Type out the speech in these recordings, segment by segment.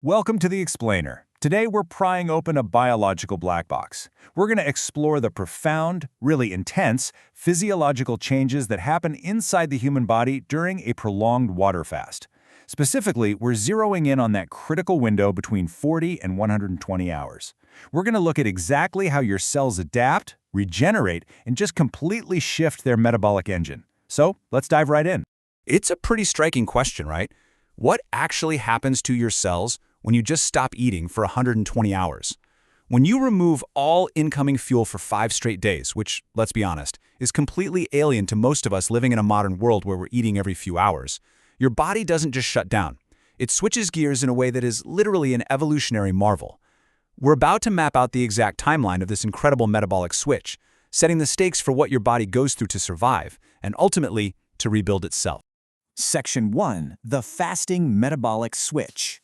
Welcome to The Explainer. Today we're prying open a biological black box. We're going to explore the profound, really intense, physiological changes that happen inside the human body during a prolonged water fast. Specifically, we're zeroing in on that critical window between 40 and 120 hours. We're going to look at exactly how your cells adapt, regenerate, and just completely shift their metabolic engine. So, let's dive right in. It's a pretty striking question, right? What actually happens to your cells when you just stop eating for 120 hours? When you remove all incoming fuel for 5 straight days, which, let's be honest, is completely alien to most of us living in a modern world where we're eating every few hours, your body doesn't just shut down. It switches gears in a way that is literally an evolutionary marvel. We're about to map out the exact timeline of this incredible metabolic switch, setting the stakes for what your body goes through to survive, and ultimately, to rebuild itself. Section 1. The Fasting Metabolic Switch.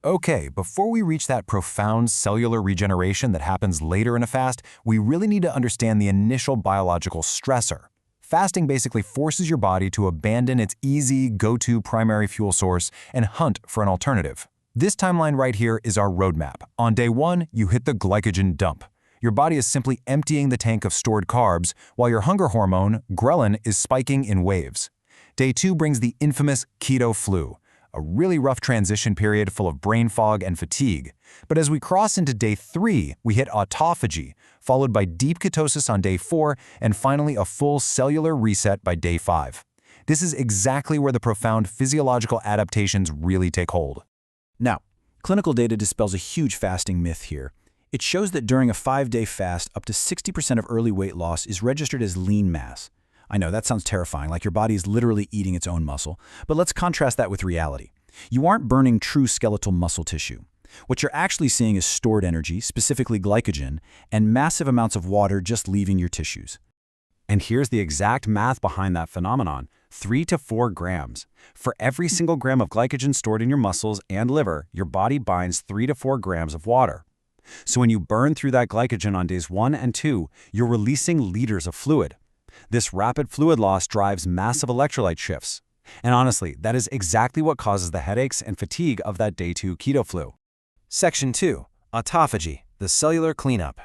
Okay, before we reach that profound cellular regeneration that happens later in a fast, we really need to understand the initial biological stressor. Fasting basically forces your body to abandon its easy, go-to primary fuel source and hunt for an alternative. This timeline right here is our roadmap. On day 1, you hit the glycogen dump. Your body is simply emptying the tank of stored carbs, while your hunger hormone, ghrelin, is spiking in waves. Day 2 brings the infamous keto flu, a really rough transition period full of brain fog and fatigue. But as we cross into day 3, we hit autophagy, followed by deep ketosis on day 4, and finally a full cellular reset by day 5. This is exactly where the profound physiological adaptations really take hold. Now, clinical data dispels a huge fasting myth here. It shows that during a 5-day fast, up to 60% of early weight loss is registered as lean mass. I know, that sounds terrifying, like your body is literally eating its own muscle. But let's contrast that with reality. You aren't burning true skeletal muscle tissue. What you're actually seeing is stored energy, specifically glycogen, and massive amounts of water just leaving your tissues. And here's the exact math behind that phenomenon: 3 to 4 grams. For every single gram of glycogen stored in your muscles and liver, your body binds 3 to 4 grams of water. So when you burn through that glycogen on days 1 and 2, you're releasing liters of fluid. This rapid fluid loss drives massive electrolyte shifts. And honestly, that is exactly what causes the headaches and fatigue of that day 2 keto flu. Section 2. Autophagy, the cellular cleanup.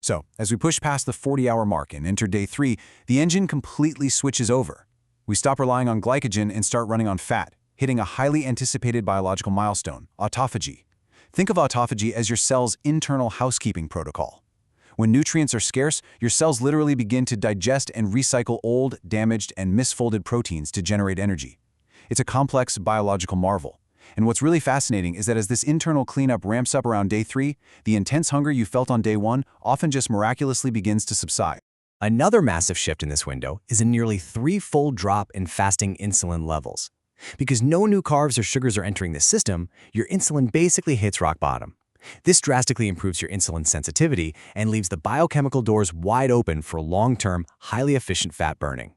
So, as we push past the 40-hour mark and enter day 3, the engine completely switches over. We stop relying on glycogen and start running on fat, hitting a highly anticipated biological milestone, autophagy. Think of autophagy as your cell's internal housekeeping protocol. When nutrients are scarce, your cells literally begin to digest and recycle old, damaged, and misfolded proteins to generate energy. It's a complex biological marvel. And what's really fascinating is that as this internal cleanup ramps up around day 3, the intense hunger you felt on day 1 often just miraculously begins to subside. Another massive shift in this window is a nearly 3-fold drop in fasting insulin levels. Because no new carbs or sugars are entering the system, your insulin basically hits rock bottom. This drastically improves your insulin sensitivity and leaves the biochemical doors wide open for long-term, highly efficient fat burning.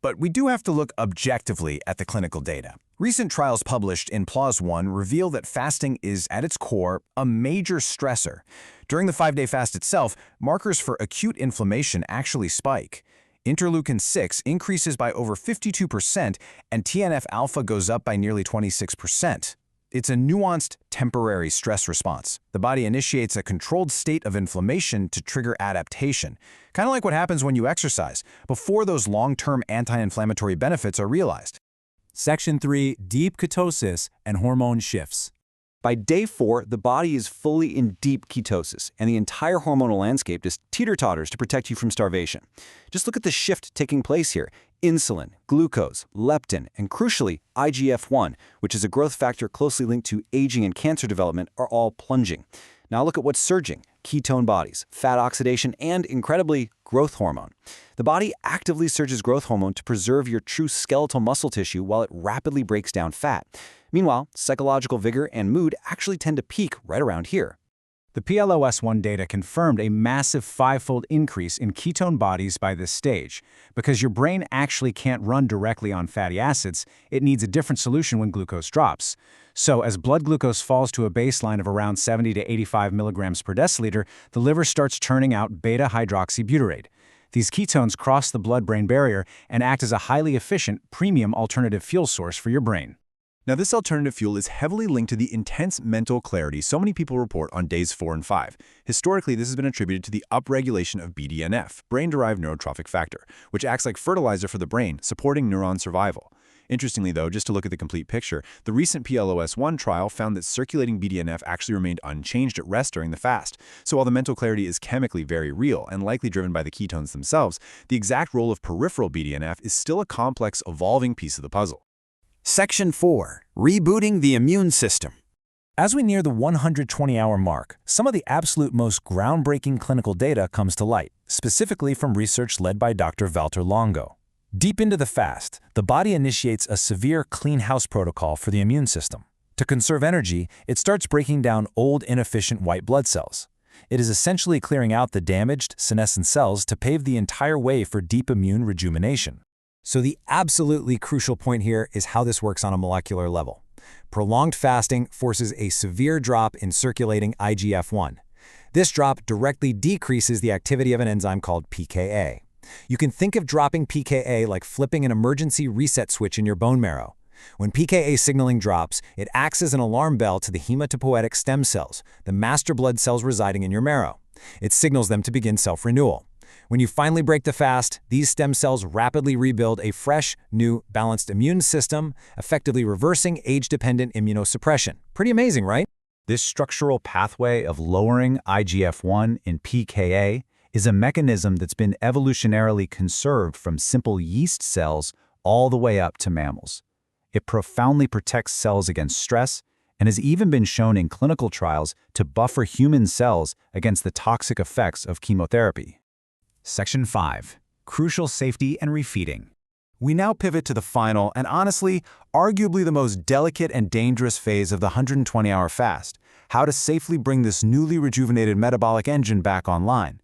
But we do have to look objectively at the clinical data. Recent trials published in PLOS One reveal that fasting is, at its core, a major stressor. During the 5-day fast itself, markers for acute inflammation actually spike. Interleukin-6 increases by over 52%, and TNF-alpha goes up by nearly 26%. It's a nuanced, temporary stress response. The body initiates a controlled state of inflammation to trigger adaptation, kind of like what happens when you exercise, before those long-term anti-inflammatory benefits are realized. Section 3. Deep ketosis and hormone shifts. By day 4, the body is fully in deep ketosis, and the entire hormonal landscape just teeter-totters to protect you from starvation. Just look at the shift taking place here. Insulin, glucose, leptin, and crucially, IGF-1, which is a growth factor closely linked to aging and cancer development, are all plunging. Now look at what's surging: ketone bodies, fat oxidation, and, incredibly, growth hormone. The body actively surges growth hormone to preserve your true skeletal muscle tissue while it rapidly breaks down fat. Meanwhile, psychological vigor and mood actually tend to peak right around here. The PLOS-1 data confirmed a massive 5-fold increase in ketone bodies by this stage. Because your brain actually can't run directly on fatty acids, it needs a different solution when glucose drops. So as blood glucose falls to a baseline of around 70 to 85 milligrams per deciliter, the liver starts churning out beta-hydroxybutyrate. These ketones cross the blood-brain barrier and act as a highly efficient, premium alternative fuel source for your brain. Now, this alternative fuel is heavily linked to the intense mental clarity so many people report on days 4 and 5. Historically, this has been attributed to the upregulation of BDNF, brain-derived neurotrophic factor, which acts like fertilizer for the brain, supporting neuron survival. Interestingly, though, just to look at the complete picture, the recent PLOS-1 trial found that circulating BDNF actually remained unchanged at rest during the fast. So while the mental clarity is chemically very real and likely driven by the ketones themselves, the exact role of peripheral BDNF is still a complex, evolving piece of the puzzle. Section 4. Rebooting the immune system. As we near the 120-hour mark, some of the absolute most groundbreaking clinical data comes to light, specifically from research led by Dr. Walter Longo. Deep into the fast, the body initiates a severe clean house protocol for the immune system. To conserve energy, it starts breaking down old, inefficient white blood cells. It is essentially clearing out the damaged, senescent cells to pave the entire way for deep immune rejuvenation. So the absolutely crucial point here is how this works on a molecular level. Prolonged fasting forces a severe drop in circulating IGF-1. This drop directly decreases the activity of an enzyme called pKa. You can think of dropping pKa like flipping an emergency reset switch in your bone marrow. When pKa signaling drops, it acts as an alarm bell to the hematopoietic stem cells, the master blood cells residing in your marrow. It signals them to begin self-renewal. When you finally break the fast, these stem cells rapidly rebuild a fresh, new, balanced immune system, effectively reversing age-dependent immunosuppression. Pretty amazing, right? This structural pathway of lowering IGF-1 in pKa is a mechanism that's been evolutionarily conserved from simple yeast cells all the way up to mammals. It profoundly protects cells against stress and has even been shown in clinical trials to buffer human cells against the toxic effects of chemotherapy. Section 5. Crucial safety and refeeding. We now pivot to the final and honestly, arguably the most delicate and dangerous phase of the 120-hour fast, how to safely bring this newly rejuvenated metabolic engine back online.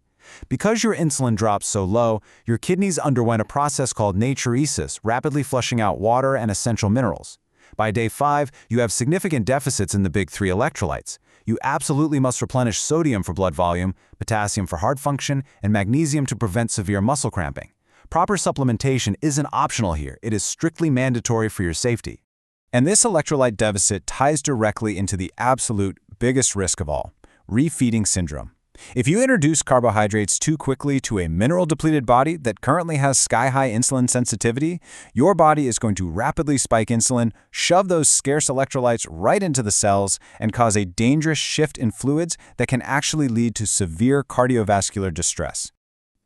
Because your insulin drops so low, your kidneys underwent a process called natriuresis, rapidly flushing out water and essential minerals. By day 5, you have significant deficits in the big 3 electrolytes. You absolutely must replenish sodium for blood volume, potassium for heart function, and magnesium to prevent severe muscle cramping. Proper supplementation isn't optional here, it is strictly mandatory for your safety. And this electrolyte deficit ties directly into the absolute biggest risk of all, refeeding syndrome. If you introduce carbohydrates too quickly to a mineral-depleted body that currently has sky-high insulin sensitivity, your body is going to rapidly spike insulin, shove those scarce electrolytes right into the cells, and cause a dangerous shift in fluids that can actually lead to severe cardiovascular distress.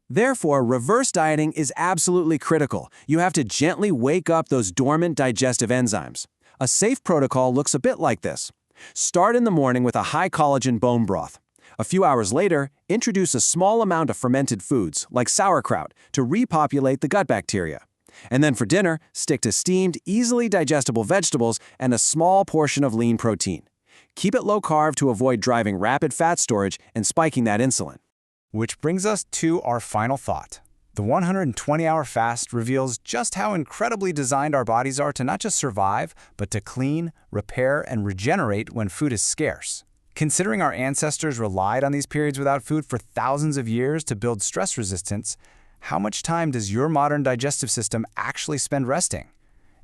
Therefore, reverse dieting is absolutely critical. You have to gently wake up those dormant digestive enzymes. A safe protocol looks a bit like this. Start in the morning with a high-collagen bone broth. A few hours later, introduce a small amount of fermented foods, like sauerkraut, to repopulate the gut bacteria. And then for dinner, stick to steamed, easily digestible vegetables and a small portion of lean protein. Keep it low-carb to avoid driving rapid fat storage and spiking that insulin. Which brings us to our final thought. The 120-hour fast reveals just how incredibly designed our bodies are to not just survive, but to clean, repair, and regenerate when food is scarce. Considering our ancestors relied on these periods without food for thousands of years to build stress resistance, how much time does your modern digestive system actually spend resting?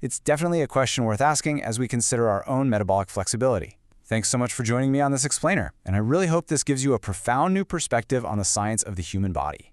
It's definitely a question worth asking as we consider our own metabolic flexibility. Thanks so much for joining me on this explainer, and I really hope this gives you a profound new perspective on the science of the human body.